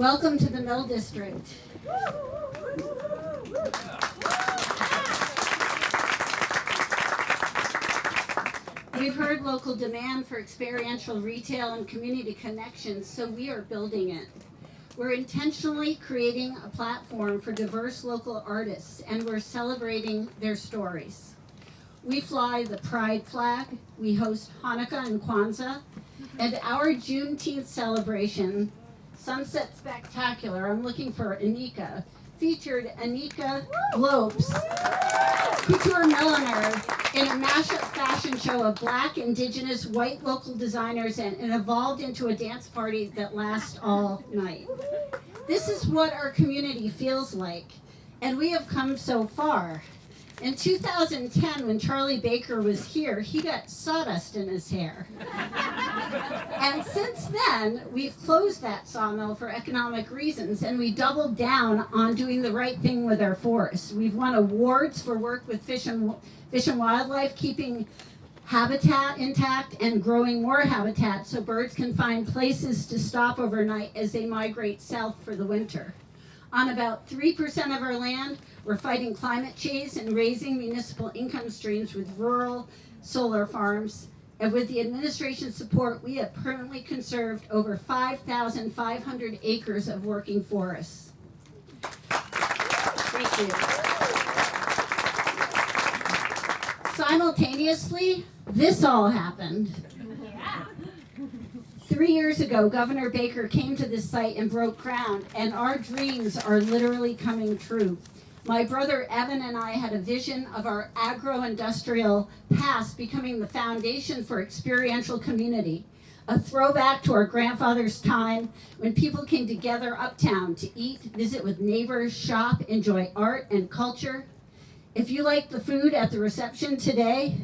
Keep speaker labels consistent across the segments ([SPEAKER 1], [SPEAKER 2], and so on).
[SPEAKER 1] Welcome to the Mill District. We've heard local demand for experiential retail and community connections, so we are building it. We're intentionally creating a platform for diverse local artists, and we're celebrating their stories. We fly the Pride flag, we host Hanukkah and Kwanzaa, and our Juneteenth celebration, Sunset Spectacular, I'm looking for Anika, featured Anika Lopes, couture milliner, in a mashup fashion show of Black, Indigenous, white local designers, and it evolved into a dance party that lasts all night. This is what our community feels like, and we have come so far. In 2010, when Charlie Baker was here, he got sawdust in his hair. And since then, we've closed that sawmill for economic reasons, and we doubled down on doing the right thing with our forests. We've won awards for work with fish and wildlife, keeping habitat intact and growing more habitat so birds can find places to stop overnight as they migrate south for the winter. On about 3% of our land, we're fighting climate change and raising municipal income streams with rural solar farms. And with the administration's support, we have permanently conserved over 5,500 acres of working forests. Thank you. Simultaneously, this all happened. 3 years ago, Governor Baker came to this site and broke ground, and our dreams are literally coming true. My brother Evan and I had a vision of our agro-industrial past becoming the foundation for experiential community, a throwback to our grandfather's time when people came together uptown to eat, visit with neighbors, shop, enjoy art and culture. If you like the food at the reception today,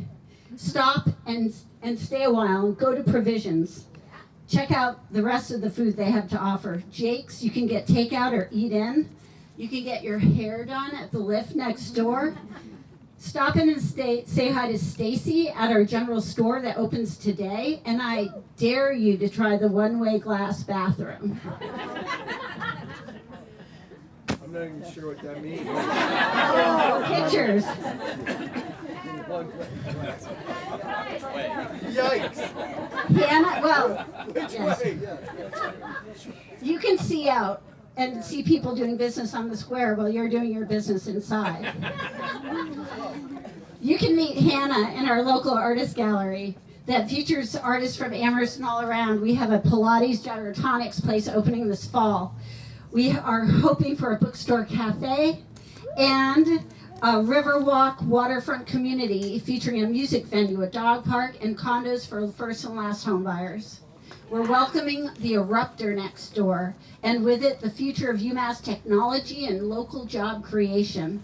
[SPEAKER 1] stop and stay a while and go to Provisions. Check out the rest of the food they have to offer. Jake's, you can get takeout or eat in. You can get your hair done at the lift next door. Stop in and say hi to Stacy at our general store that opens today. And I dare you to try the one-way glass bathroom.
[SPEAKER 2] I'm not even sure what that means.
[SPEAKER 1] Oh, pictures.
[SPEAKER 2] Yikes!
[SPEAKER 1] Hannah, well,
[SPEAKER 2] Which
[SPEAKER 1] yes.
[SPEAKER 2] way? Yeah.
[SPEAKER 1] You can see out and see people doing business on the square while you're doing your business inside. You can meet Hannah in our local artist gallery that features artists from Amherst and all around. We have a Pilates Gyrotonics place opening this fall. We are hoping for a bookstore cafe and a Riverwalk waterfront community featuring a music venue, a dog park, and condos for first and last home buyers. We're welcoming the Eruptor next door, and with it, the future of UMass technology and local job creation.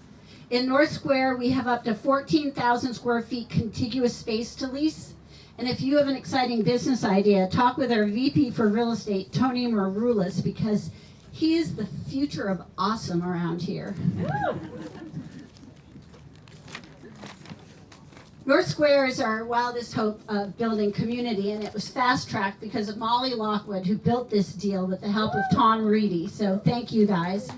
[SPEAKER 1] In North Square, we have up to 14,000 square feet contiguous space to lease. And if you have an exciting business idea, talk with our VP for real estate, Tony Maroulis, because he is the future of awesome around here. North Square is our wildest hope of building community, and it was fast-tracked because of Molly Lockwood, who built this deal with the help of Tom Reedy. So thank you, guys.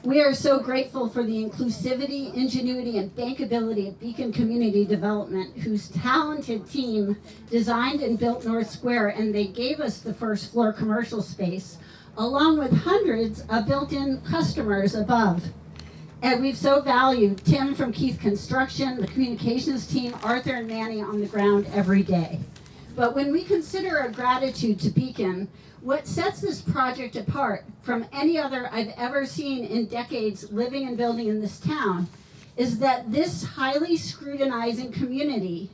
[SPEAKER 1] We are so grateful for the inclusivity, ingenuity, and bankability of Beacon Community Development, whose talented team designed and built North Square, and they gave us the first floor commercial space, along with hundreds of built-in customers above. And we've so valued Tim from Keith Construction, the communications team, Arthur and Manny on the ground every day. But when we consider our gratitude to Beacon, what sets this project apart from any other I've ever seen in decades living and building in this town is that this highly scrutinizing community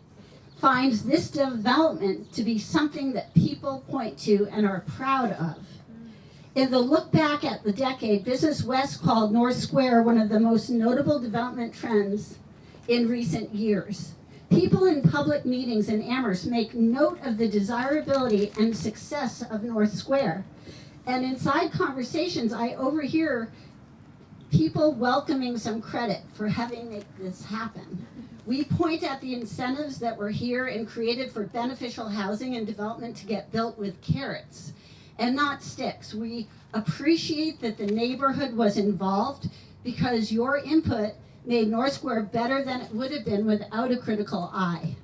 [SPEAKER 1] finds this development to be something that people point to and are proud of. In the look back at the decade, Business West called North Square one of the most notable development trends in recent years. People in public meetings in Amherst make note of the desirability and success of North Square. And inside conversations, I overhear people welcoming some credit for having made this happen. We point at the incentives that were here and created for beneficial housing and development to get built with carrots and not sticks. We appreciate that the neighborhood was involved because your input made North Square better than it would have been without a critical eye.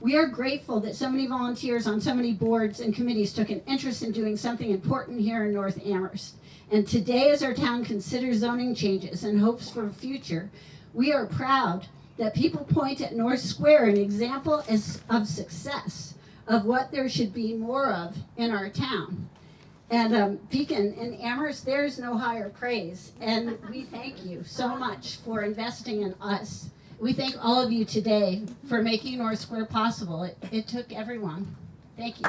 [SPEAKER 1] We are grateful that so many volunteers on so many boards and committees took an interest in doing something important here in North Amherst. And today, as our town considers zoning changes and hopes for the future, we are proud that people point at North Square, an example of success, of what there should be more of in our town. And Beacon and Amherst, there's no higher praise. And we thank you so much for investing in us. We thank all of you today for making North Square possible. It took everyone. Thank you.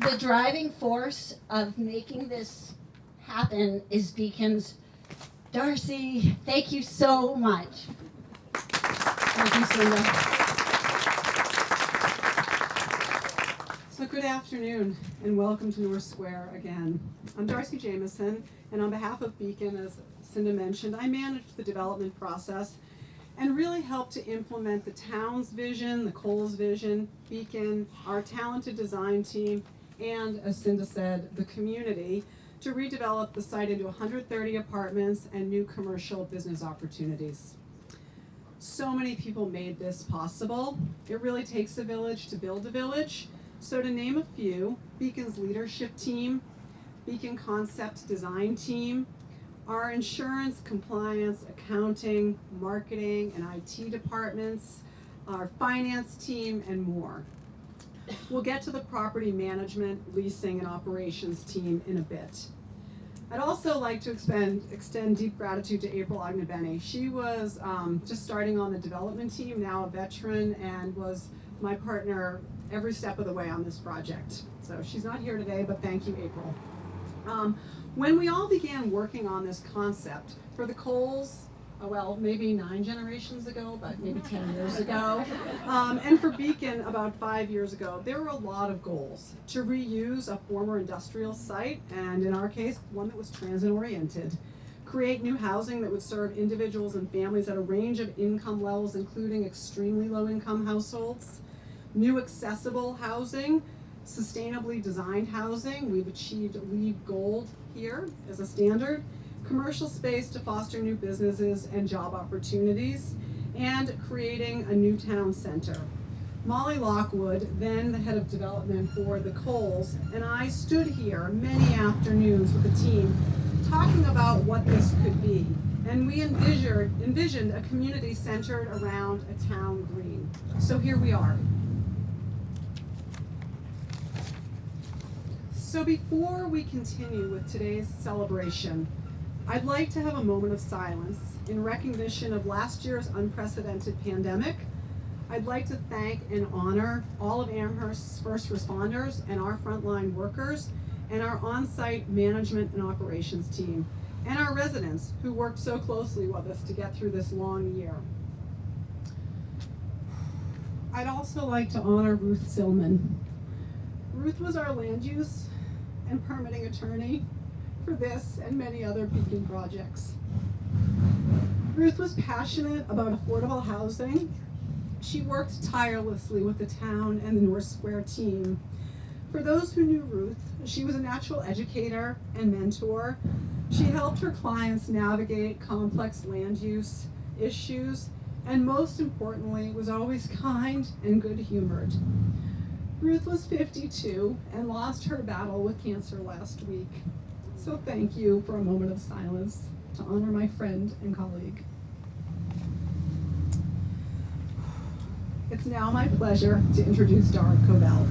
[SPEAKER 1] The driving force of making this happen is Beacon's Darcy. Thank you so much. Thank you, Cinda.
[SPEAKER 3] So good afternoon and welcome to North Square again. I'm Darcy Jameson, and on behalf of Beacon, as Cinda mentioned, I manage the development process and really help to implement the town's vision, the Coles vision, Beacon, our talented design team, and as Cinda said, the community to redevelop the site into 130 apartments and new commercial business opportunities. So many people made this possible. It really takes a village to build a village. So to name a few, Beacon's leadership team, Beacon Concepts design team, our insurance, compliance, accounting, marketing, and IT departments, our finance team, and more. We'll get to the property management, leasing, and operations team in a bit. I'd also like to extend deep gratitude to April Agnabeni. She was just starting on the development team, now a veteran, and was my partner every step of the way on this project. So she's not here today, but thank you, April. When we all began working on this concept for the Coles, well, maybe 9 generations ago, but maybe 10 years ago, and for Beacon about 5 years ago, there were a lot of goals to reuse a former industrial site, and in our case, one that was transit-oriented, create new housing that would serve individuals and families at a range of income levels, including extremely low-income households, new accessible housing, sustainably designed housing. We've achieved LEED Gold here as a standard, commercial space to foster new businesses and job opportunities, and creating a new town center. Molly Lockwood, then the head of development for the Coles, and I stood here many afternoons with the team talking about what this could be. And we envisioned a community centered around a town green. So here we are. So before we continue with today's celebration, I'd like to have a moment of silence in recognition of last year's unprecedented pandemic. I'd like to thank and honor all of Amherst's first responders and our frontline workers and our on-site management and operations team and our residents who worked so closely with us to get through this long year. I'd also like to honor Ruth Silman. Ruth was our land use and permitting attorney for this and many other Beacon projects. Ruth was passionate about affordable housing. She worked tirelessly with the town and the North Square team. For those who knew Ruth, she was a natural educator and mentor. She helped her clients navigate complex land use issues, and most importantly, was always kind and good-humored. Ruth was 52 and lost her battle with cancer last week. So thank you for a moment of silence to honor my friend and colleague. It's now my pleasure to introduce Dara Covell.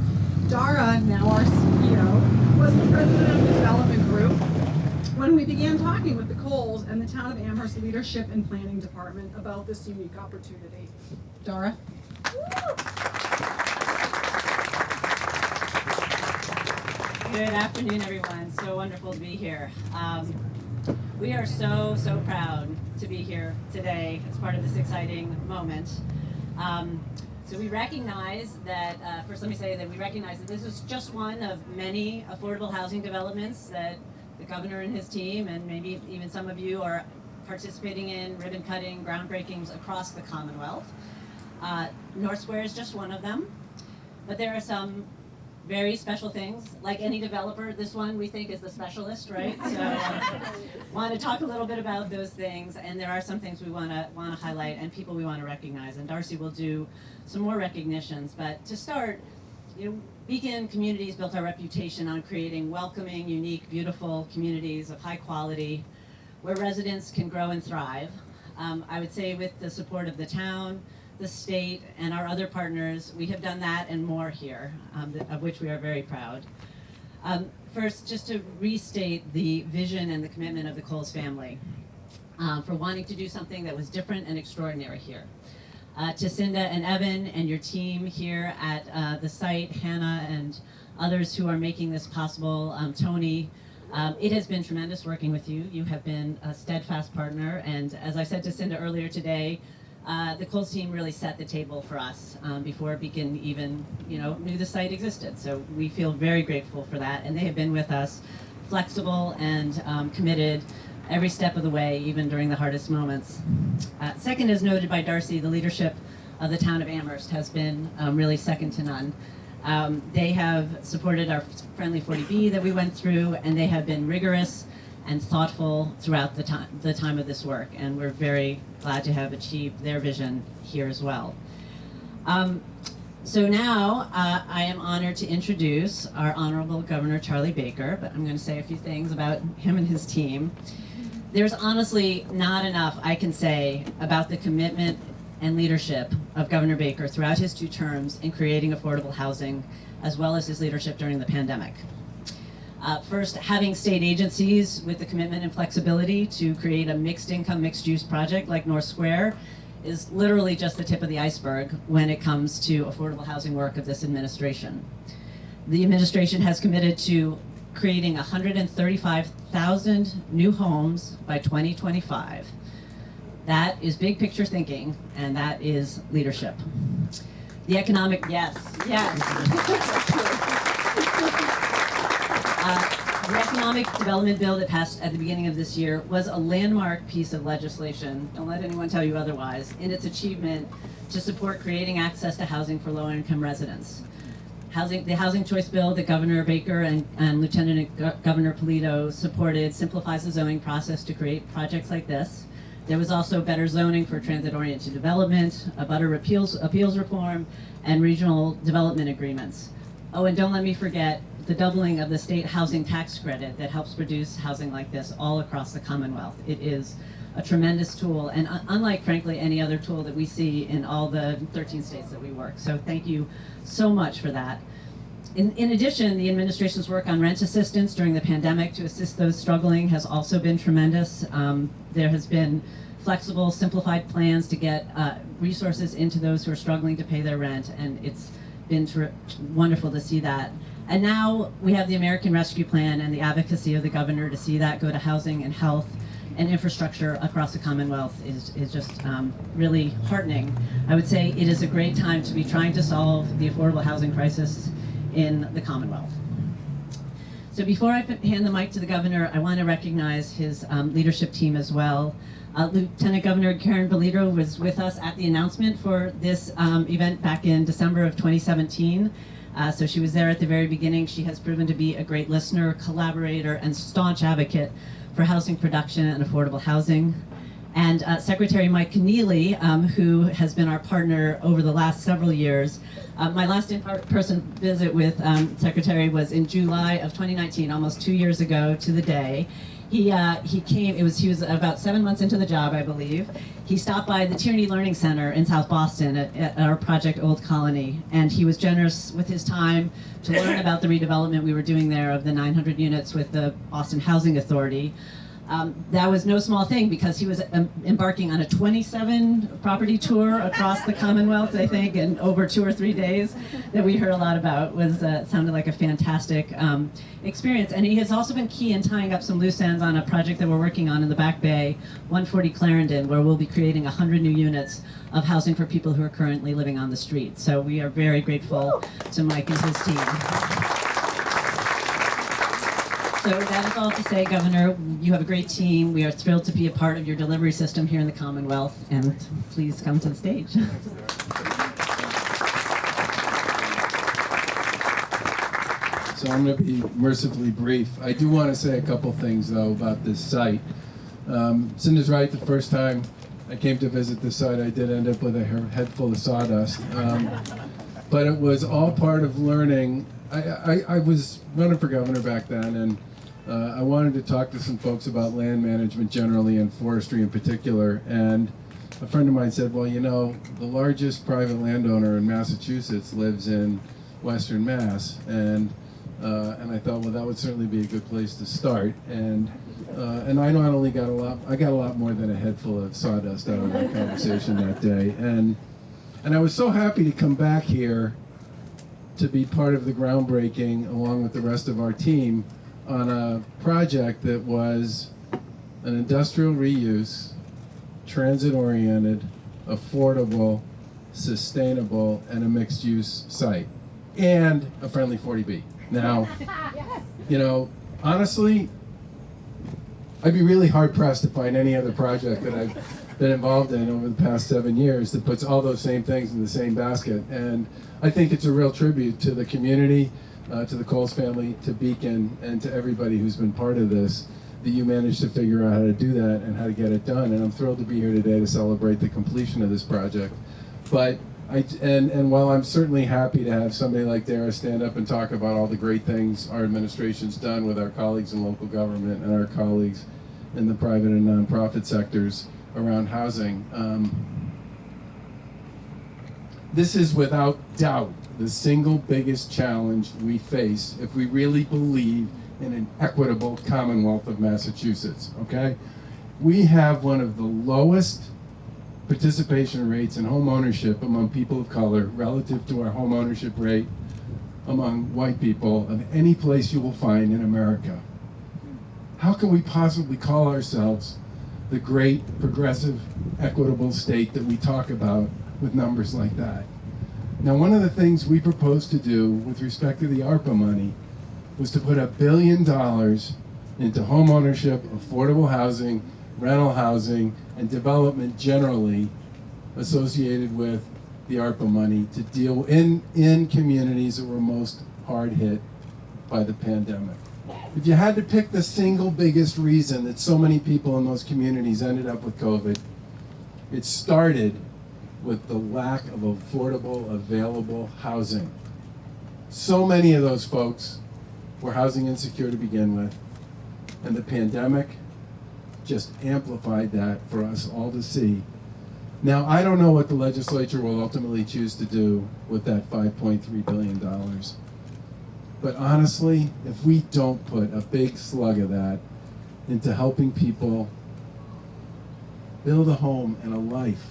[SPEAKER 3] Dara, now our CEO, was the president of the development group when we began talking with the Coles and the Town of Amherst Leadership and Planning Department about this unique opportunity. Dara?
[SPEAKER 4] Good afternoon, everyone. So wonderful to be here. We are so proud to be here today as part of this exciting moment. So So we recognize that, first let me say that we recognize that this is just one of many affordable housing developments that the governor and his team, and maybe even some of you, are participating in, ribbon cutting, groundbreakings across the Commonwealth. North Square is just one of them, but there are some very special things. Like any developer, this one we think is the specialist, right? So want to talk a little bit about those things, and there are some things we want to highlight and people we want to recognize, and Darcy will do some more recognitions. But to start, Beacon Communities built our reputation on creating welcoming, unique, beautiful communities of high quality where residents can grow and thrive. I would say with the support of the town, the state, and our other partners, we have done that and more here, of which we are very proud. First, just to restate the vision and the commitment of the Coles family for wanting to do something that was different and extraordinary here. To Cinda and Evan and your team here at the site, Hannah and others who are making this possible, Tony, it has been tremendous working with you. You have been a steadfast partner, and as I said to Cinda earlier today, the Coles team really set the table for us before Beacon even, knew the site existed. So we feel very grateful for that, and they have been with us, flexible and committed every step of the way, even during the hardest moments. Second, as noted by Darcy, the leadership of the town of Amherst has been really second to none. They have supported our Friendly 40B that we went through, and they have been rigorous and thoughtful throughout the time of this work, and we're very glad to have achieved their vision here as well. So now I am honored to introduce our Honorable Governor Charlie Baker, but I'm going to say a few things about him and his team. There's honestly not enough I can say about the commitment and leadership of Governor Baker throughout his 2 terms in creating affordable housing, as well as his leadership during the pandemic. First, having state agencies with the commitment and flexibility to create a mixed income, mixed use project like North Square is literally just the tip of the iceberg when it comes to affordable housing work of this administration. The administration has committed to creating 135,000 new homes by 2025. That is big picture thinking, and that is leadership. The economic, yes. The economic development bill that passed at the beginning of this year was a landmark piece of legislation, don't let anyone tell you otherwise, in its achievement to support creating access to housing for low-income residents. The Housing Choice Bill that Governor Baker and Lieutenant Governor Polito supported simplifies the zoning process to create projects like this. There was also better zoning for transit-oriented development, a better appeals reform, and regional development agreements. Oh, and don't let me forget the doubling of the state housing tax credit that helps produce housing like this all across the Commonwealth. It is a tremendous tool, and unlike, frankly, any other tool that we see in all the 13 states that we work. So thank you so much for that. In addition, the administration's work on rent assistance during the pandemic to assist those struggling has also been tremendous. There has been flexible, simplified plans to get resources into those who are struggling to pay their rent, and it's been wonderful to see that. And now we have the American Rescue Plan and the advocacy of the governor to see that go to housing and health and infrastructure across the Commonwealth is just really heartening. I would say it is a great time to be trying to solve the affordable housing crisis in the Commonwealth. So before I hand the mic to the governor, I want to recognize his leadership team as well. Lieutenant Governor Karen Bolito was with us at the announcement for this event back in December of 2017. So she was there at the very beginning. She has proven to be a great listener, collaborator, and staunch advocate for housing production and affordable housing. And Secretary Mike Keneally, who has been our partner over the last several years. My last in-person visit with Secretary was in July of 2019, almost 2 years ago to the day. He came, he was about 7 months into the job, I believe. He stopped by the Tierney Learning Center in South Boston at our project Old Colony, and he was generous with his time to learn about the redevelopment we were doing there of the 900 units with the Boston Housing Authority. That was no small thing because he was embarking on a 27 property tour across the Commonwealth, I think, in over 2 or 3 days that we heard a lot about. Was sounded like a fantastic experience. And he has also been key in tying up some loose ends on a project that we're working on in the Back Bay, 140 Clarendon, where we'll be creating 100 new units of housing for people who are currently living on the street. So we are very grateful to Mike and his team. So that is all to say, Governor, you have a great team. We are thrilled to be a part of your delivery system here in the Commonwealth, and please come to the stage.
[SPEAKER 2] So I'm going to be mercifully brief. I do want to say a couple things, though, about this site. Cinda's right, the first time I came to visit this site, I did end up with a head full of sawdust. But it was all part of learning. I was running for governor back then, and I wanted to talk to some folks about land management generally and forestry in particular. And a friend of mine said, well, you know, the largest private landowner in Massachusetts lives in Western Mass. And I thought, well, that would certainly be a good place to start. And I not only got I got a lot more than a head full of sawdust out of that conversation that day. And I was so happy to come back here to be part of the groundbreaking along with the rest of our team on a project that was an industrial reuse, transit-oriented, affordable, sustainable, and a mixed-use site, and a friendly 40B. Now, you know, honestly, I'd be really hard-pressed to find any other project that I've been involved in over the past 7 years that puts all those same things in the same basket. And I think it's a real tribute to the community, to the Coles family, to Beacon, and to everybody who's been part of this, that you managed to figure out how to do that and how to get it done. And I'm thrilled to be here today to celebrate the completion of this project. But and while I'm certainly happy to have somebody like Dara stand up and talk about all the great things our administration's done with our colleagues in local government and our colleagues in the private and nonprofit sectors around housing, this is without doubt the single biggest challenge we face if we really believe in an equitable Commonwealth of Massachusetts, okay? We have one of the lowest participation rates in home ownership among people of color relative to our home ownership rate among white people of any place you will find in America. How can we possibly call ourselves the great, progressive, equitable state that we talk about with numbers like that? Now, one of the things we proposed to do with respect to the ARPA money was to put $1 billion into home ownership, affordable housing, rental housing, and development generally associated with the ARPA money to deal in communities that were most hard hit by the pandemic. If you had to pick the single biggest reason that so many people in those communities ended up with COVID, it started with the lack of affordable, available housing. So many of those folks were housing insecure to begin with, and the pandemic just amplified that for us all to see. Now, I don't know what the legislature will ultimately choose to do with that $5.3 billion. But honestly, if we don't put a big slug of that into helping people build a home and a life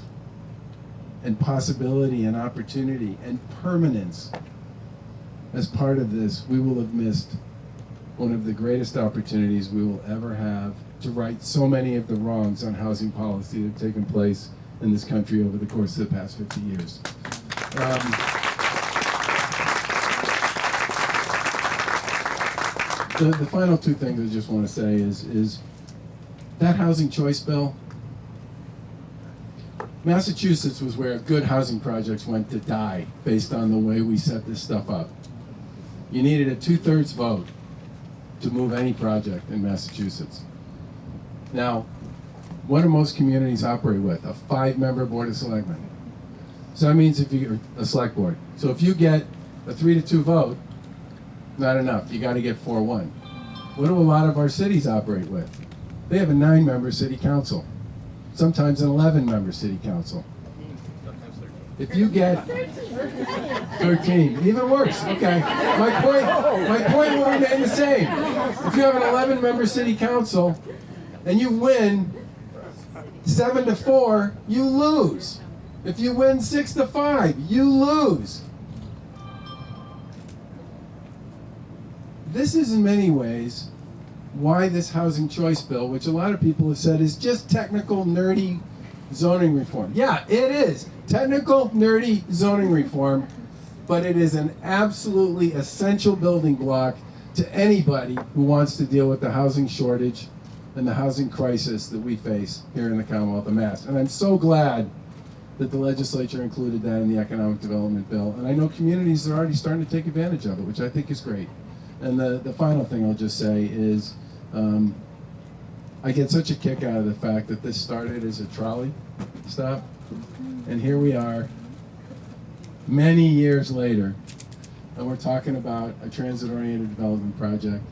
[SPEAKER 2] and possibility and opportunity and permanence as part of this, we will have missed one of the greatest opportunities we will ever have to right so many of the wrongs on housing policy that have taken place in this country over the course of the past 50 years. The final two things I just want to say is that housing choice bill, Massachusetts was where good housing projects went to die based on the way we set this stuff up. You needed a 2/3 vote to move any project in Massachusetts. Now, what do most communities operate with? A 5-member board of selectmen. So that means if you're a select board. So if you get a 3-2 vote, not enough. You got to get 4-1. What do a lot of our cities operate with? They have a 9-member city council, sometimes an 11-member city council. If you get 13, even worse. Okay, my point will remain the same. If you have an 11-member city council, and you win 7-4, you lose. If you win 6-5, you lose. This is in many ways why this housing choice bill, which a lot of people have said is just technical, nerdy zoning reform. Yeah, it is. Technical, nerdy zoning reform, but it is an absolutely essential building block to anybody who wants to deal with the housing shortage and the housing crisis that we face here in the Commonwealth of Mass. And I'm so glad that the legislature included that in the economic development bill. And I know communities are already starting to take advantage of it, which I think is great. And the final thing I'll just say is I get such a kick out of the fact that this started as a trolley stop. And here we are, many years later, and we're talking about a transit-oriented development project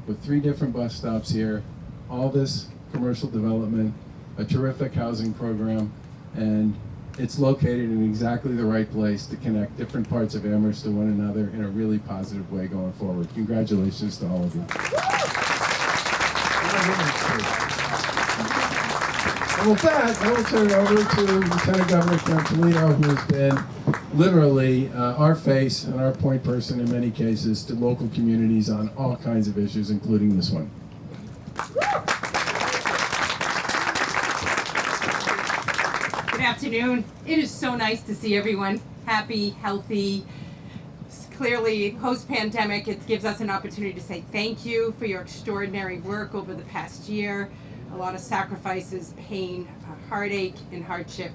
[SPEAKER 2] with 3 different bus stops here, all this commercial development, a terrific housing program, and it's located in exactly the right place to connect different parts of Amherst to one another in a really positive way going forward. Congratulations to all of you. And with that, I will turn it over to Lieutenant Governor Frank Toledo, who has been literally our face and our point person in many cases to local communities on all kinds of issues, including this one.
[SPEAKER 5] Good afternoon. It is so nice to see everyone happy, healthy. Clearly, post-pandemic, it gives us an opportunity to say thank you for your extraordinary work over the past year. A lot of sacrifices, pain, heartache, and hardship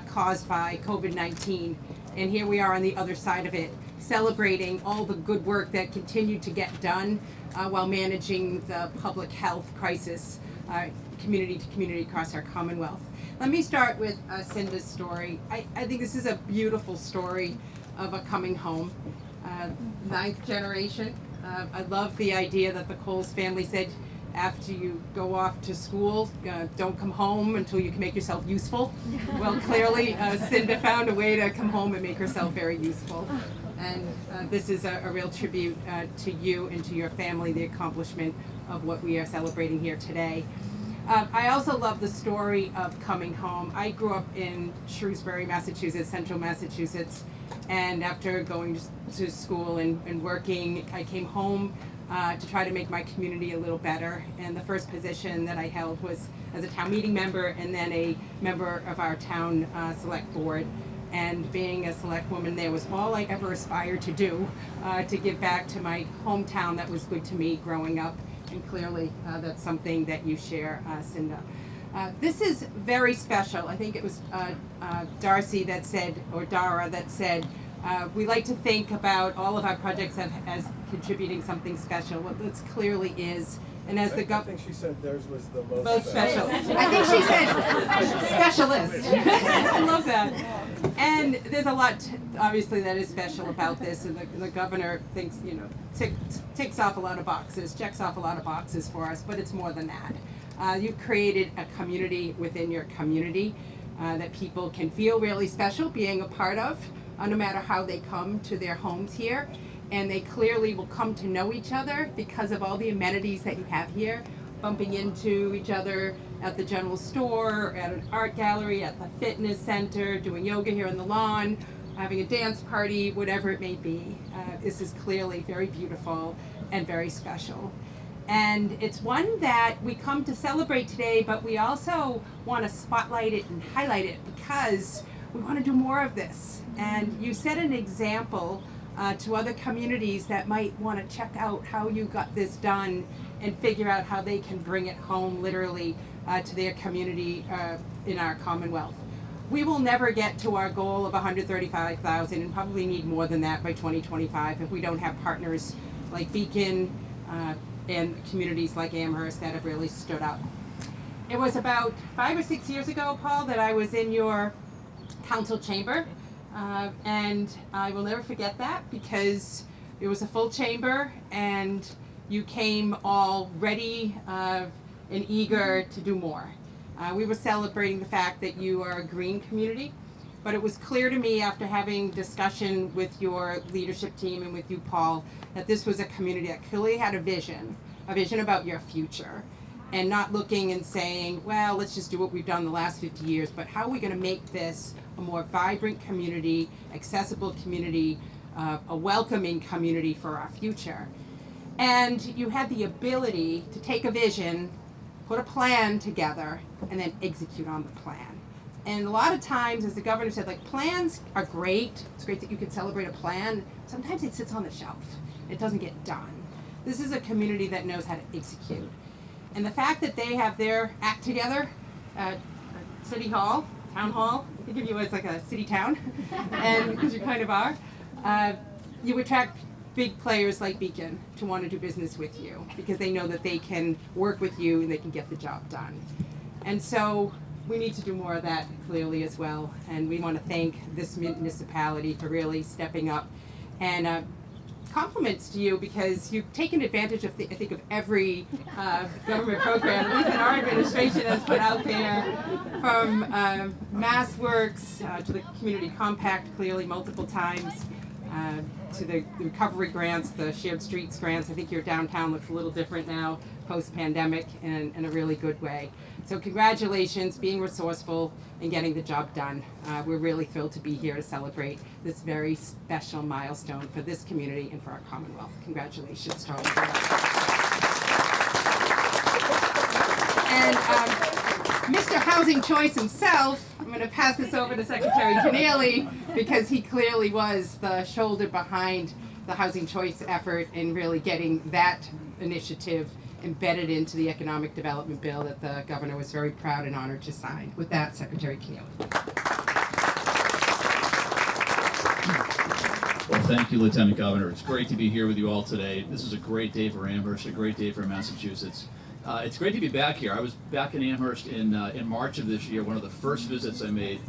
[SPEAKER 5] caused by COVID-19. And here we are on the other side of it, celebrating all the good work that continued to get done while managing the public health crisis community to community across our Commonwealth. Let me start with Cinda's story. I think this is a beautiful story of a coming home. 9th generation. I love the idea that the Coles family said after you go off to school, don't come home until you can make yourself useful. Well, clearly Cinda found a way to come home and make herself very useful. And this is a real tribute to you and to your family, the accomplishment of what we are celebrating here today. I also love the story of coming home. I grew up in Shrewsbury, Massachusetts, central Massachusetts, and after going to school and working, I came home to try to make my community a little better. And the first position that I held was as a town meeting member and then a member of our town select board. And being a select woman there was all I ever aspired to do, to give back to my hometown that was good to me growing up. And clearly that's something that you share, Cinda. This is very special. I think it was Darcy that said, or Dara that said, we like to think about all of our projects as contributing something special. Well, this clearly is. And as the
[SPEAKER 6] I think she said theirs was the most
[SPEAKER 5] both special. I think she said specialist. I love that. And there's a lot, obviously, that is special about this. And the governor thinks, ticks off a lot of boxes, checks off a lot of boxes for us. But it's more than that. You've created a community within your community that people can feel really special being a part of, no matter how they come to their homes here. And they clearly will come to know each other because of all the amenities that you have here, bumping into each other at the general store, at an art gallery, at the fitness center, doing yoga here on the lawn, having a dance party, whatever it may be. This is clearly very beautiful and very special. And it's one that we come to celebrate today, but we also want to spotlight it and highlight it because we want to do more of this. And you set an example to other communities that might want to check out how you got this done and figure out how they can bring it home literally to their community in our Commonwealth. We will never get to our goal of 135,000 and probably need more than that by 2025 if we don't have partners like Beacon and communities like Amherst that have really stood up. It was about 5 or 6 years ago, Paul, that I was in your council chamber. And I will never forget that because it was a full chamber and you came all ready and eager to do more. We were celebrating the fact that you are a green community, but it was clear to me after having discussion with your leadership team and with you, Paul, that this was a community that clearly had a vision about your future. and not looking and saying, well, let's just do what we've done the last 50 years, but how are we going to make this a more vibrant community, accessible community, a welcoming community for our future. And you had the ability to take a vision, put a plan together, and then execute on the plan. And a lot of times, as the governor said, like, plans are great. It's great that you can celebrate a plan. Sometimes it sits on the shelf. It doesn't get done. This is a community that knows how to execute. And the fact that they have their act together at City Hall, Town Hall, I think of you as like a city town, and because you kind of are, you attract big players like Beacon to want to do business with you because they know that they can work with you and they can get the job done. And so we need to do more of that clearly as well. And we want to thank this municipality for really stepping up. And compliments to you because you've taken advantage of, I think, of every government program, at least that our administration has put out there, from MassWorks to the Community Compact, clearly multiple times, to the recovery grants, the shared streets grants. I think your downtown looks a little different now, post-pandemic, in a really good way. So congratulations, being resourceful and getting the job done. We're really thrilled to be here to celebrate this very special milestone for this community and for our Commonwealth. Congratulations to all of you. And Mr. Housing Choice himself, I'm going to pass this over to Secretary Keneally because he clearly was the shoulder behind the Housing Choice effort in really getting that initiative embedded into the economic development bill that the governor was very proud and honored to sign. With that, Secretary Keneally.
[SPEAKER 7] Well, thank you, Lieutenant Governor. It's great to be here with you all today. This is a great day for Amherst, a great day for Massachusetts. It's great to be back here. I was back in Amherst in March of this year, one of the first visits I made,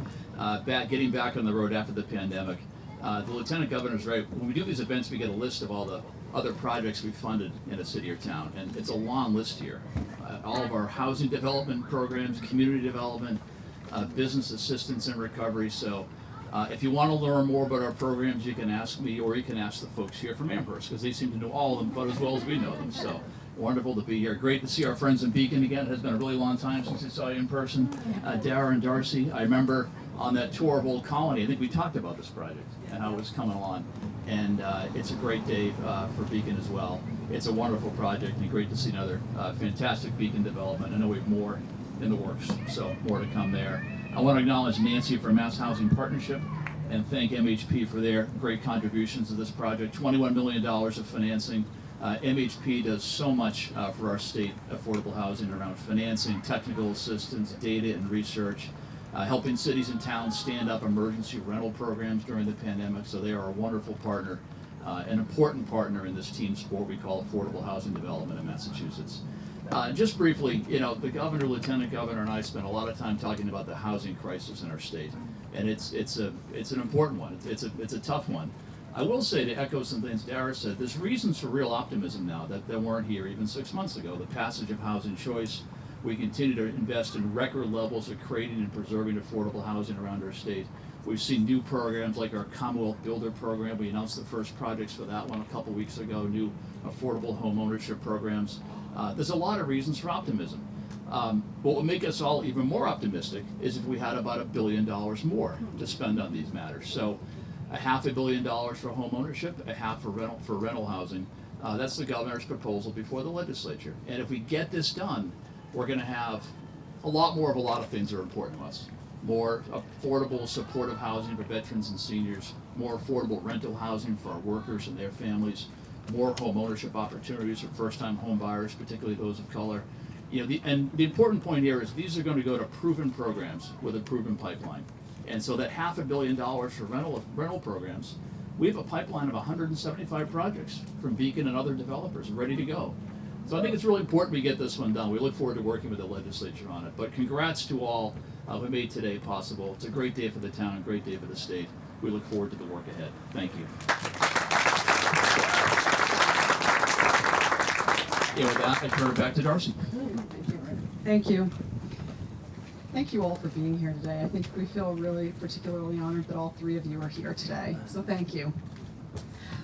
[SPEAKER 7] getting back on the road after the pandemic. The Lieutenant Governor's right. When we do these events, we get a list of all the other projects we funded in a city or town, and it's a long list here. All of our housing development programs, community development, business assistance and recovery. So if you want to learn more about our programs, you can ask me or you can ask the folks here from Amherst, because they seem to know all of them about as well as we know them. So wonderful to be here. Great to see our friends in Beacon again. It has been a really long time since I saw you in person. Dara and Darcy, I remember on that tour of Old Colony, I think we talked about this project and how it was coming along. And it's a great day for Beacon as well. It's a wonderful project and great to see another fantastic Beacon development. I know we have more in the works, so more to come there. I want to acknowledge Nancy from Mass Housing Partnership and thank MHP for their great contributions to this project. $21 million of financing. MHP does so much for our state affordable housing around financing, technical assistance, data and research, helping cities and towns stand up emergency rental programs during the pandemic. So they are a wonderful partner, an important partner in this team sport we call affordable housing development in Massachusetts. Just briefly, you know, the governor, lieutenant governor, and I spent a lot of time talking about the housing crisis in our state, and it's an important one. It's a tough one. I will say, to echo some things Dara said, there's reasons for real optimism now that weren't here even 6 months ago. The passage of Housing Choice. We continue to invest in record levels of creating and preserving affordable housing around our state. We've seen new programs like our Commonwealth Builder program. We announced the first projects for that one a couple weeks ago, new affordable home ownership programs. There's a lot of reasons for optimism. What would make us all even more optimistic is if we had about $1 billion more to spend on these matters. So $500 million for home ownership, $500 million for rental housing. That's the governor's proposal before the legislature. And if we get this done, we're going to have a lot more of a lot of things that are important to us. More affordable, supportive housing for veterans and seniors, more affordable rental housing for our workers and their families, more home ownership opportunities for first-time home buyers, particularly those of color. You know, and the important point here is these are going to go to proven programs with a proven pipeline. And so that $500 million for rental programs, we have a pipeline of 175 projects from Beacon and other developers ready to go. So I think it's really important we get this one done. We look forward to working with the legislature on it. But congrats to all who made today possible. It's a great day for the town, a great day for the state. We look forward to the work ahead. Thank you. And with that, I turn it back to Darcy.
[SPEAKER 3] Thank you. Thank you all for being here today. I think we feel really particularly honored that all three of you are here today. So thank you.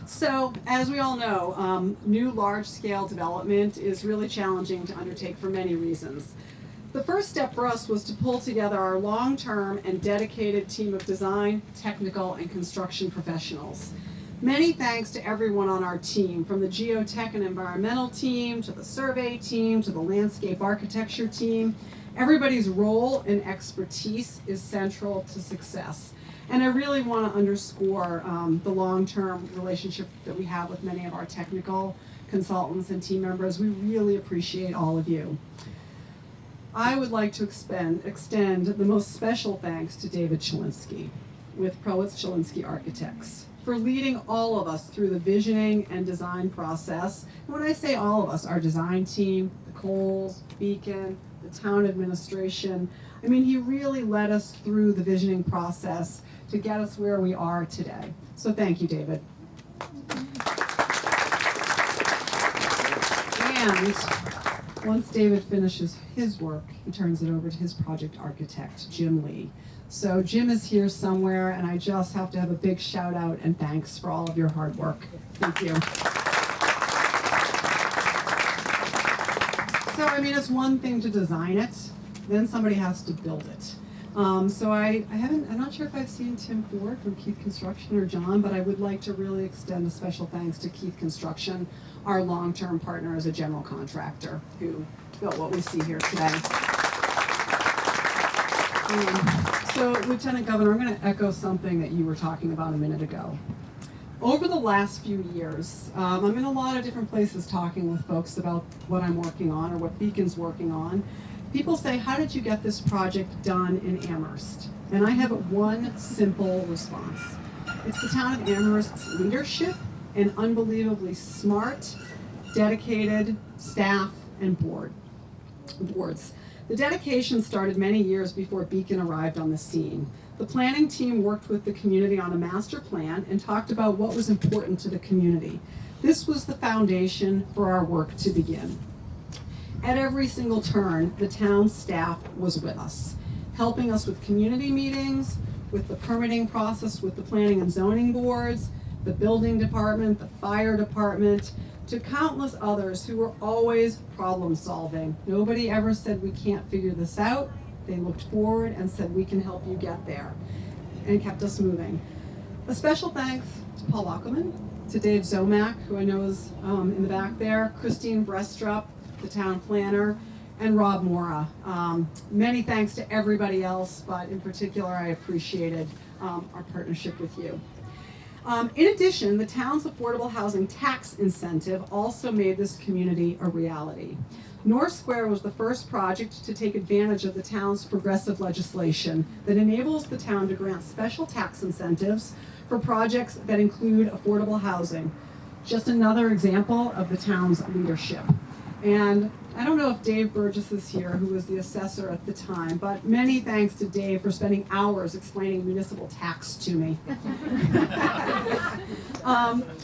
[SPEAKER 3] So So, as we all know, new large-scale development is really challenging to undertake for many reasons. The first step for us was to pull together our long-term and dedicated team of design, technical, and construction professionals. Many thanks to everyone on our team, from the geotech and environmental team, to the survey team, to the landscape architecture team. Everybody's role and expertise is central to success. And I really want to underscore the long-term relationship that we have with many of our technical consultants and team members. We really appreciate all of you. I would like to extend the most special thanks to David Chelinski with Prowitz Chelinski Architects for leading all of us through the visioning and design process. And when I say all of us, our design team, the Coles, Beacon, the town administration, I mean, he really led us through the visioning process to get us where we are today. So thank you, David. And once David finishes his work, he turns it over to his project architect, Jim Lee. So Jim is here somewhere, and I just have to have a big shout out and thanks for all of your hard work. Thank you. So, I mean, it's one thing to design it, then somebody has to build it. So I'm not sure if I've seen Tim Ford from Keith Construction or John, but I would like to really extend a special thanks to Keith Construction, our long-term partner as a general contractor who built what we see here today. So, Lieutenant Governor, I'm going to echo something that you were talking about a minute ago. Over the last few years, I'm in a lot of different places talking with folks about what I'm working on or what Beacon's working on. People say, how did you get this project done in Amherst? And I have one simple response. It's the town of Amherst's leadership and unbelievably smart, dedicated staff and boards. The dedication started many years before Beacon arrived on the scene. The planning team worked with the community on a master plan and talked about what was important to the community. This was the foundation for our work to begin. At every single turn, the town staff was with us, helping us with community meetings, with the permitting process, with the planning and zoning boards, the building department, the fire department, to countless others who were always problem solving. Nobody ever said we can't figure this out. They looked forward and said we can help you get there, and kept us moving. A special thanks to Paul Wackelman, to Dave Zomack, who I know is in the back there, Christine Brestrup, the town planner, and Rob Mora. Many thanks to everybody else, but in particular I appreciated our partnership with you. In addition, the town's affordable housing tax incentive also made this community a reality. North Square was the first project to take advantage of the town's progressive legislation that enables the town to grant special tax incentives for projects that include affordable housing. Just another example of the town's leadership. And I don't know if Dave Burgess is here, who was the assessor at the time, but many thanks to Dave for spending hours explaining municipal tax to me.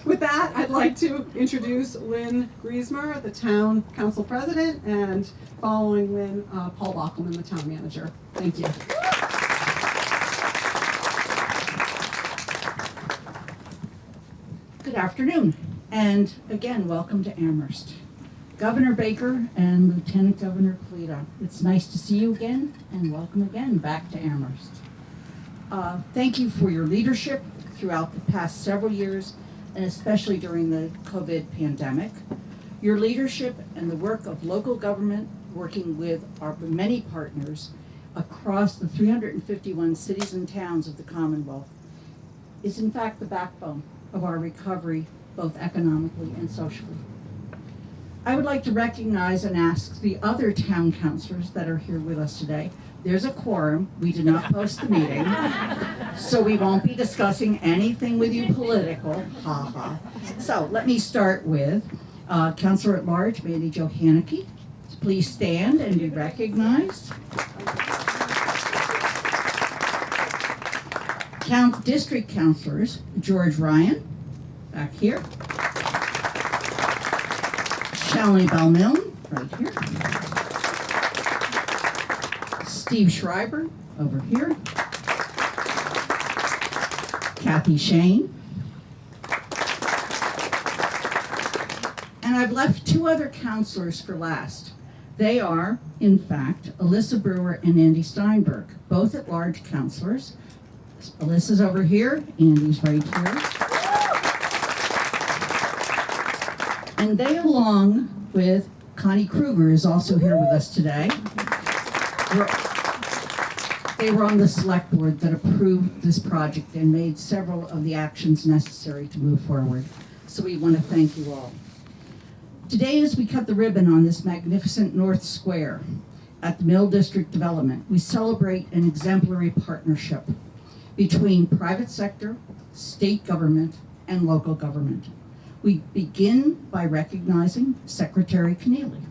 [SPEAKER 3] With that, I'd like to introduce Lynn Griesmer, the town council president, and following Lynn, Paul Wackelman, the town manager. Thank you.
[SPEAKER 8] Good afternoon, and again, welcome to Amherst. Governor Baker and Lieutenant Governor Polito, it's nice to see you again, and welcome again back to Amherst. Thank you for your leadership throughout the past several years, and especially during the COVID pandemic. Your leadership and the work of local government, working with our many partners across the 351 cities and towns of the Commonwealth, is in fact the backbone of our recovery, both economically and socially. I would like to recognize and ask the other town councilors that are here with us today. There's a quorum. We did not post the meeting, so we won't be discussing anything with you political. Ha ha. So let me start with Councilor at Large, Mandy Jo Haneke. Please stand and be recognized. District councilors, George Ryan, back here. Shalini Balmilne, right here. Steve Schreiber, over here. Kathy Shane. And I've left two other counselors for last. They are, in fact, Alyssa Brewer and Andy Steinberg, both at-large counselors. Alyssa's over here, Andy's right here. And they, along with Connie Kruger, is also here with us today. They were on the select board that approved this project and made several of the actions necessary to move forward. So we want to thank you all. Today, as we cut the ribbon on this magnificent North Square at the Mill District Development, we celebrate an exemplary partnership between private sector, state government, and local government. We begin by recognizing Secretary Keneally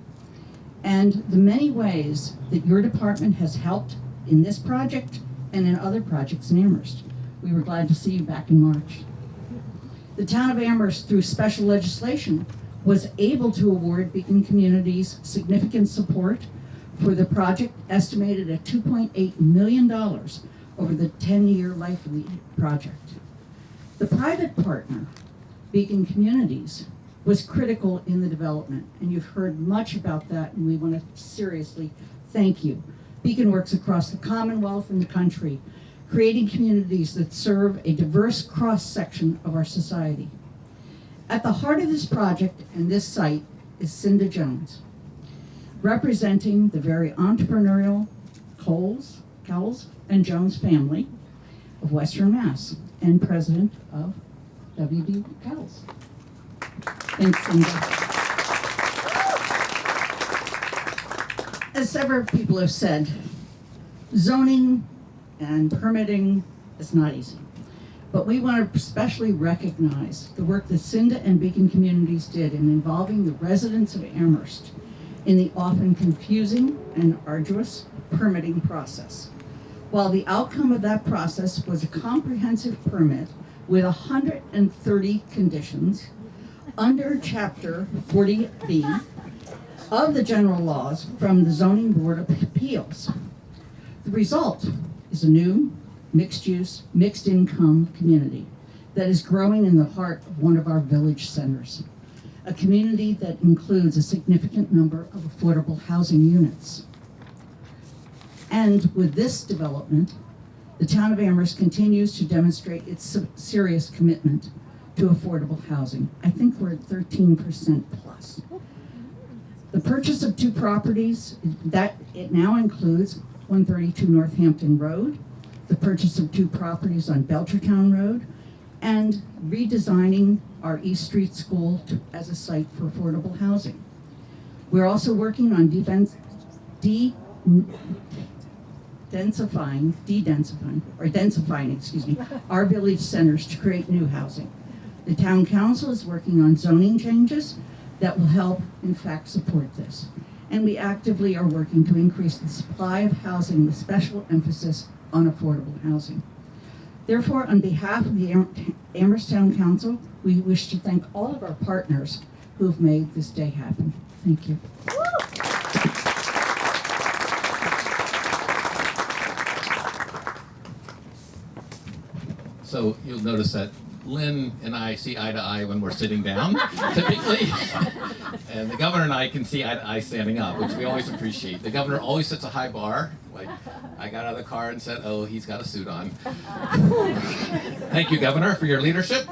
[SPEAKER 8] and the many ways that your department has helped in this project and in other projects in Amherst. We were glad to see you back in March. The town of Amherst, through special legislation, was able to award Beacon Communities significant support for the project, estimated at $2.8 million over the 10-year life of the project. The private partner, Beacon Communities, was critical in the development, and you've heard much about that, and we want to seriously thank you. Beacon works across the Commonwealth and the country, creating communities that serve a diverse cross-section of our society. At the heart of this project and this site is Cinda Jones, representing the very entrepreneurial Cowles and Jones family of Western Mass, and president of W.D. Cowles. Thanks, Cinda. As several people have said, zoning and permitting is not easy. But we want to especially recognize the work that Cinda and Beacon Communities did in involving the residents of Amherst in the often confusing and arduous permitting process. While the outcome of that process was a comprehensive permit with 130 conditions under Chapter 40B of the general laws from the Zoning Board of Appeals. The result is a new mixed-use, mixed-income community that is growing in the heart of one of our village centers, a community that includes a significant number of affordable housing units. And with this development, the town of Amherst continues to demonstrate its serious commitment to affordable housing. I think we're at 13% plus. The purchase of two properties, that it now includes 132 Northampton Road, the purchase of two properties on Belchertown Road, and redesigning our East Street School as a site for affordable housing. We're also working on densifying our village centers to create new housing. The town council is working on zoning changes that will help, in fact, support this. And we actively are working to increase the supply of housing with special emphasis on affordable housing. Therefore, on behalf of the Amherst Town Council, we wish to thank all of our partners who have made this day happen. Thank you.
[SPEAKER 9] So you'll notice that Lynn and I see eye to eye when we're sitting down, typically. And the governor and I can see eye to eye standing up, which we always appreciate. The governor always sets a high bar. Like, I got out of the car and said, oh, he's got a suit on. Thank you, Governor, for your leadership.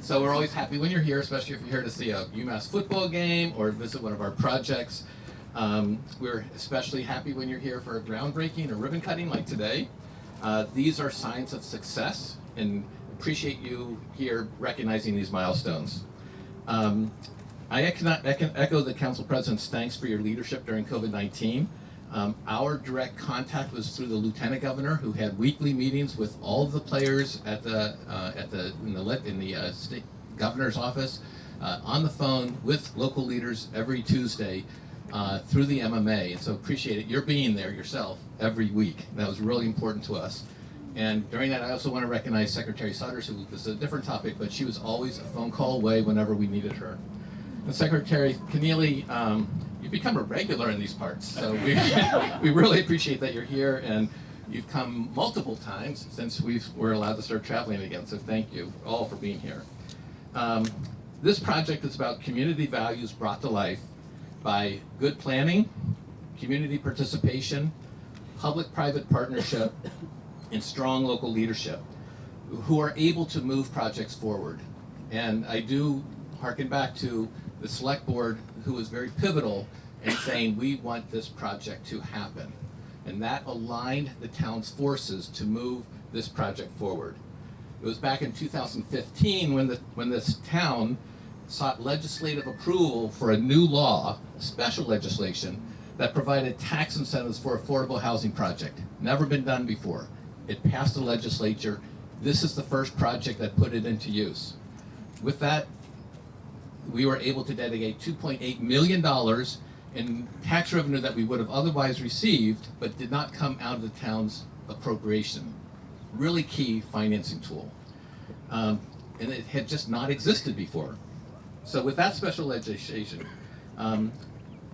[SPEAKER 9] So we're always happy when you're here, especially if you're here to see a UMass football game or visit one of our projects. We're especially happy when you're here for a groundbreaking or ribbon cutting like today. These are signs of success, and appreciate you here recognizing these milestones. I can echo the council president's thanks for your leadership during COVID-19. Our direct contact was through the lieutenant governor, who had weekly meetings with all of the players in the state governor's office, on the phone with local leaders every Tuesday through the MMA. And so appreciate it. You're being there yourself every week. That was really important to us. And during that, I also want to recognize Secretary Sutters, who this is a different topic, but she was always a phone call away whenever we needed her. And Secretary Keneally, you've become a regular in these parts, so we really appreciate that you're here, and you've come multiple times since we're allowed to start traveling again, so thank you all for being here. This project is about community values brought to life by good planning, community participation, public-private partnership, and strong local leadership who are able to move projects forward. And I do harken back to the select board, who was very pivotal in saying, we want this project to happen. And that aligned the town's forces to move this project forward. It was back in 2015 when this town sought legislative approval for a new law, special legislation, that provided tax incentives for affordable housing project. Never been done before. It passed the legislature. This is the first project that put it into use. With that, we were able to dedicate $2.8 million in tax revenue that we would have otherwise received, but did not come out of the town's appropriation. Really key financing tool. And it had just not existed before. So with that special legislation,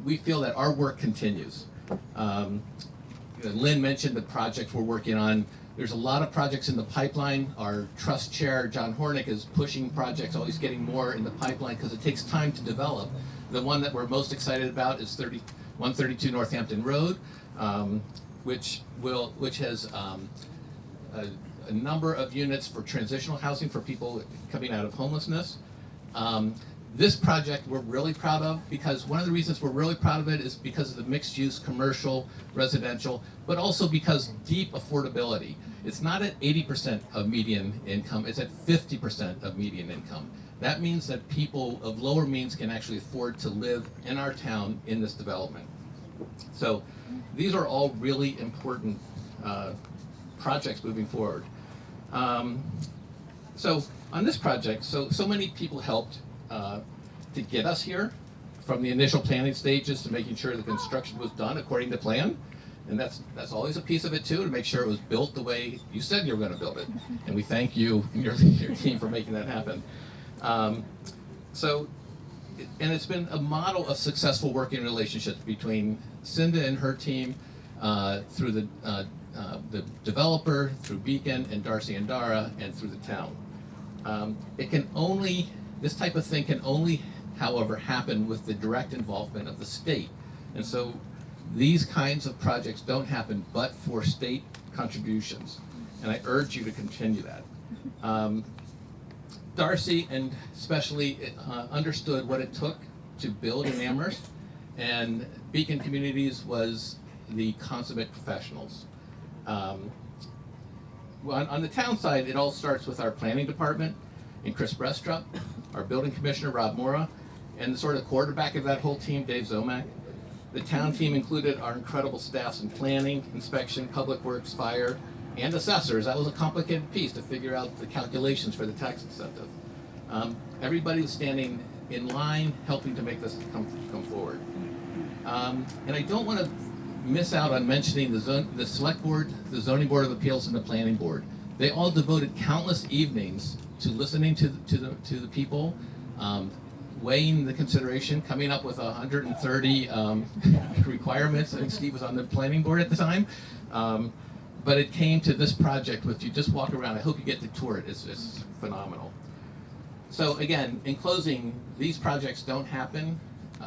[SPEAKER 9] we feel that our work continues. Lynn mentioned the project we're working on. There's a lot of projects in the pipeline. Our trust chair, John Hornick, is pushing projects, always getting more in the pipeline because it takes time to develop. The one that we're most excited about is 132 Northampton Road, which has a number of units for transitional housing for people coming out of homelessness. This project we're really proud of because one of the reasons we're really proud of it is because of the mixed use, commercial, residential, but also because deep affordability. It's not at 80% of median income, it's at 50% of median income. That means that people of lower means can actually afford to live in our town in this development. So these are all really important projects moving forward. So on this project, so many people helped to get us here, from the initial planning stages to making sure the construction was done according to plan. And that's always a piece of it too, to make sure it was built the way you said you were going to build it. And we thank you and your team for making that happen. And it's been a model of successful working relationships between Cinda and her team, through the developer, through Beacon and Darcy and Dara, and through the town. This type of thing can only, however, happen with the direct involvement of the state. And so these kinds of projects don't happen but for state contributions. And I urge you to continue that. Darcy and especially understood what it took to build in Amherst, and Beacon Communities was the consummate professionals. On the town side, it all starts with our planning department and Chris Brestrup, our building commissioner, Rob Mora, and the sort of quarterback of that whole team, Dave Zomack. The town team included our incredible staffs in planning, inspection, public works, fire, and assessors. That was a complicated piece to figure out the calculations for the tax incentive. Everybody was standing in line, helping to make this come forward. And I don't want to miss out on mentioning the select board, the zoning board of appeals, and the planning board. They all devoted countless evenings to listening to the people, weighing the consideration, coming up with 130 requirements. I think Steve was on the planning board at the time. But it came to this project, which you just walk around. I hope you get to tour it. It's phenomenal. So again, in closing, these projects don't happen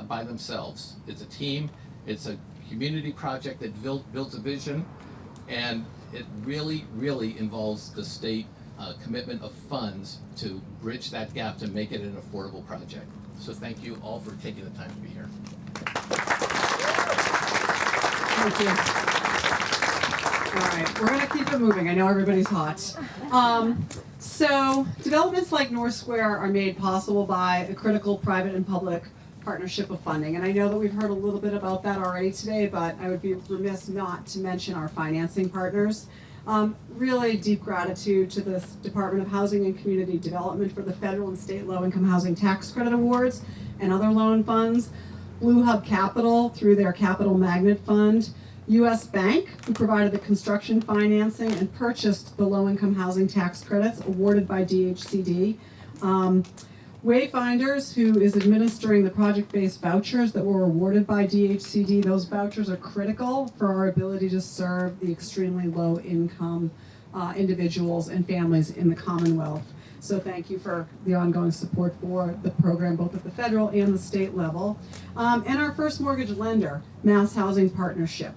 [SPEAKER 9] by themselves. It's a team. It's a community project that builds a vision, and it really, really involves the state commitment of funds to bridge that gap to make it an affordable project. So thank you all for taking the time to be here.
[SPEAKER 3] Thank you. All right, we're gonna keep it moving. I know everybody's hot. So developments like North Square are made possible by a critical private and public partnership of funding. And I know that we've heard a little bit about that already today, but I would be remiss not to mention our financing partners. Really deep gratitude to the Department of Housing and Community Development for the federal and state low-income housing tax credit awards and other loan funds, Blue Hub Capital through their Capital Magnet Fund, U.S. Bank, who provided the construction financing and purchased the low-income housing tax credits awarded by DHCD, Wayfinders, who is administering the project-based vouchers that were awarded by DHCD. Those vouchers are critical for our ability to serve the extremely low-income individuals and families in the Commonwealth. So thank you for the ongoing support for the program, both at the federal and the state level. And our first mortgage lender, Mass Housing Partnership.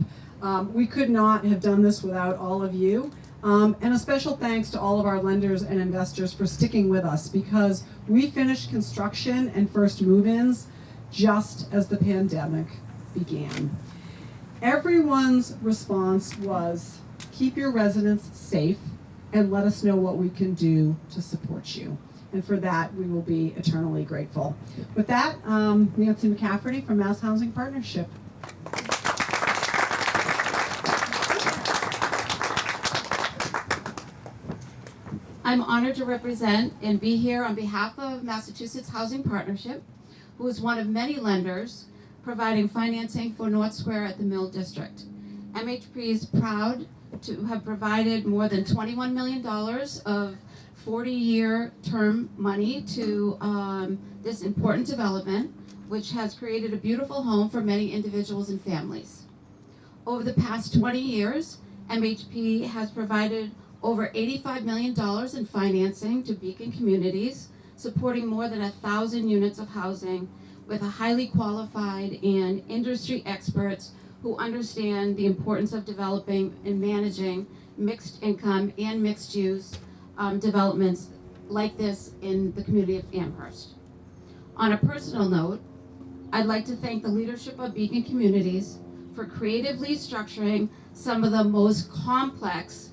[SPEAKER 3] We could not have done this without all of you. And a special thanks to all of our lenders and investors for sticking with us, because we finished construction and first move-ins just as the pandemic began. Everyone's response was, keep your residents safe and let us know what we can do to support you. And for that, we will be eternally grateful. With that, Nancy McCafferty from Mass Housing Partnership.
[SPEAKER 10] I'm honored to represent and be here on behalf of Massachusetts Housing Partnership, who is one of many lenders providing financing for North Square at the Mill District. MHP is proud to have provided more than $21 million of 40-year term money to this important development, which has created a beautiful home for many individuals and families. Over the past 20 years, MHP has provided over $85 million in financing to Beacon communities, supporting more than 1,000 units of housing with a highly qualified and industry experts who understand the importance of developing and managing mixed income and mixed use developments like this in the community of Amherst. On a personal note, I'd like to thank the leadership of Beacon Communities for creatively structuring some of the most complex,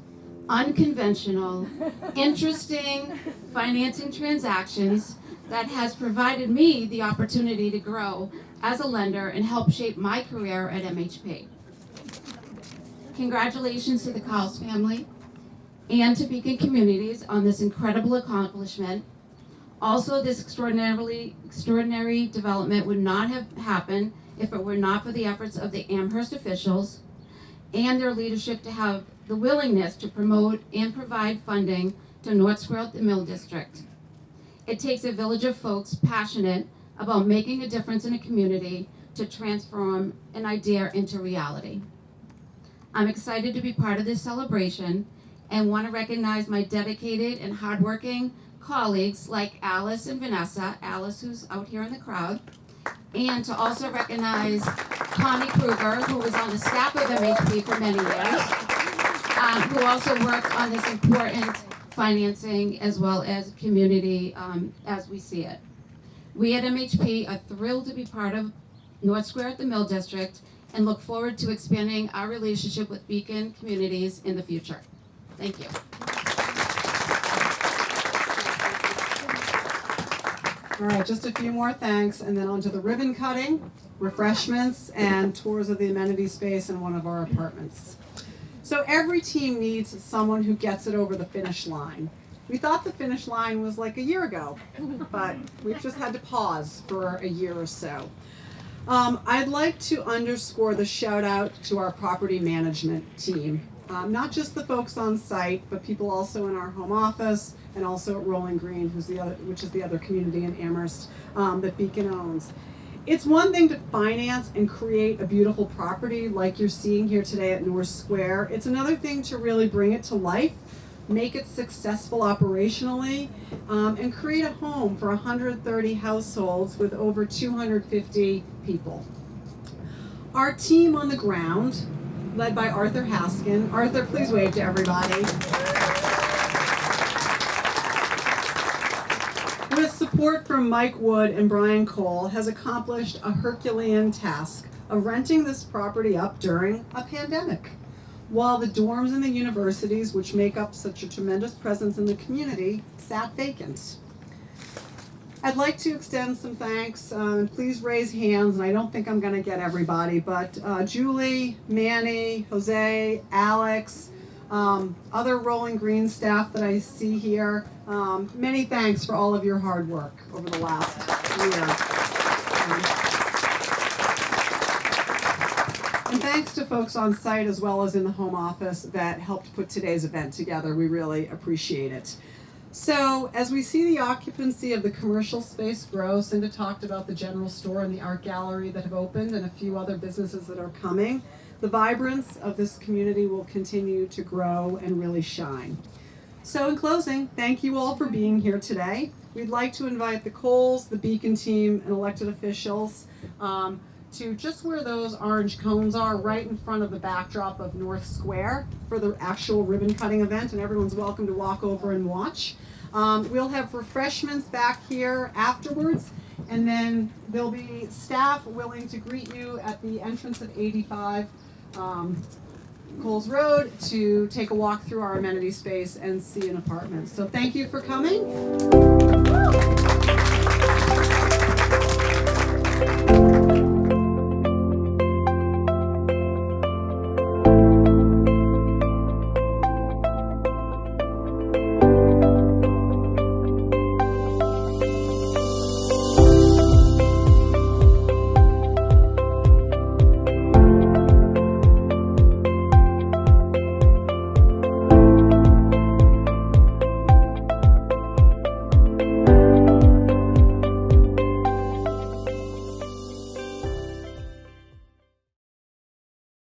[SPEAKER 10] unconventional, interesting financing transactions that has provided me the opportunity to grow as a lender and help shape my career at MHP. Congratulations to the Cowles family and to Beacon Communities on this incredible accomplishment. Also, this extraordinary development would not have happened if it were not for the efforts of the Amherst officials and their leadership to have the willingness to promote and provide funding to North Square at the Mill District. It takes a village of folks passionate about making a difference in a community to transform an idea into reality. I'm excited to be part of this celebration and want to recognize my dedicated and hardworking colleagues like Alice and Vanessa, Alice who's out here in the crowd, and to also recognize Connie Kruger, who was on the staff of MHP for many years, who also worked on this important financing as well as community as we see it. We at MHP are thrilled to be part of North Square at the Mill District and look forward to expanding our relationship with Beacon Communities in the future. Thank you.
[SPEAKER 3] All right, just a few more thanks, and then on to the ribbon cutting, refreshments, and tours of the amenity space in one of our apartments. So every team needs someone who gets it over the finish line. We thought the finish line was like a year ago, but we've just had to pause for a year or so. I'd like to underscore the shout out to our property management team. Not just the folks on site, but people also in our home office and also at Rolling Green, which is the other community in Amherst that Beacon owns. It's one thing to finance and create a beautiful property like you're seeing here today at North Square. It's another thing to really bring it to life, make it successful operationally, and create a home for 130 households with over 250 people. Our team on the ground, led by Arthur Haskin. Arthur, please wave to everybody. With support from Mike Wood and Brian Cole, has accomplished a Herculean task of renting this property up during a pandemic, while the dorms and the universities, which make up such a tremendous presence in the community, sat vacant. I'd like to extend some thanks, please raise hands, and I don't think I'm gonna get everybody, but Julie, Manny, Jose, Alex, other Rolling Green staff that I see here, many thanks for all of your hard work over the last year. And thanks to folks on site as well as in the home office that helped put today's event together. We really appreciate it. So as we see the occupancy of the commercial space grow, Cinda talked about the general store and the art gallery that have opened and a few other businesses that are coming. The vibrance of this community will continue to grow and really shine. So in closing, thank you all for being here today. We'd like to invite the Coles, the Beacon team, and elected officials to just where those orange cones are, right in front of the backdrop of North Square for the actual ribbon cutting event, and everyone's welcome to walk over and watch. We'll have refreshments back here afterwards, and then there'll be staff willing to greet you at the entrance of 85 Coles Road to take a walk through our amenity space and see an apartment. So thank you for coming.